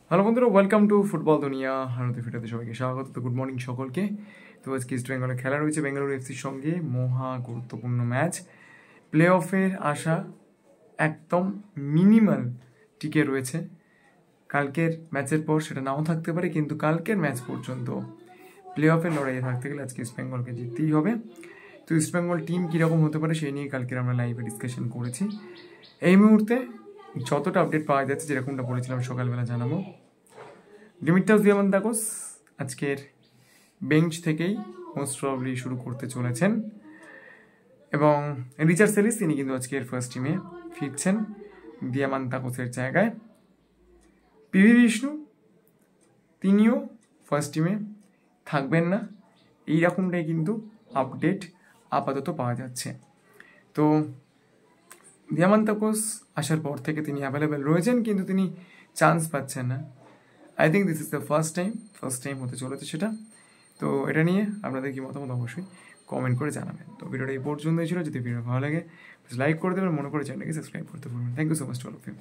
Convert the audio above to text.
Hello বন্ধুরা, welcome to football দুনিয়া। ভারতীয় ফিটাতে সবাইকে স্বাগত। তো গুড মর্নিং সকলকে। তো আজকে ইস্ট বেঙ্গলের খেলা রয়েছে বেঙ্গালুরু এফসির সঙ্গে, মহা গুরুত্বপূর্ণ ম্যাচ। প্লে অফের আশা একদম মিনিমাল টিকে রয়েছে। কালকের ম্যাচের পর সেটা নাও থাকতে পারে, কিন্তু কালকের ম্যাচ পর্যন্ত প্লে অফের লড়াইয়ে থাকতে গেলে আজকে ইস্ট বেঙ্গলকে জিততেই হবে। তো ইস্ট বেঙ্গল টিম কীরকম হতে পারে সেই নিয়ে কালকের আমরা লাইভে ডিসকাশন করেছি। এই মুহূর্তে যতটা আপডেট পাওয়া যাচ্ছে, যেরকমটা বলেছিলাম সকালবেলা জানাবো, ডিমিট্রিয়াস দিয়ামান্তাকোস আজকের বেঞ্চ থেকেই মোস্ট প্রবাবলি শুরু করতে চলেছেন, এবং রিচার্ড সেলিস তিনি কিন্তু আজকের ফার্স্ট টিমে ফিরছেন দিয়ামান্তাকোসের জায়গায়। পিভি বিষ্ণু তিনিও ফার্স্ট টিমে থাকবেন না, এইরকমটাই কিন্তু আপডেট আপাতত পাওয়া যাচ্ছে। তো দিয়ামান্তাকোস আসার পর থেকে তিনি অ্যাভেলেবেল রয়েছেন, কিন্তু তিনি চান্স পাচ্ছেন না। I think this is the first time হতে চলেছে সেটা। তো এটা নিয়ে আপনাদের কি মতামত অবশ্যই কমেন্ট করে জানাবেন। তো ভিডিওটা এই পর্যন্তই ছিল। যদি ভিডিও ভালো লাগে লাইক করে দেবেন, মনে করে চ্যানেলকে সাবস্ক্রাইব করতে পারবেন। Thank you so much to all of you.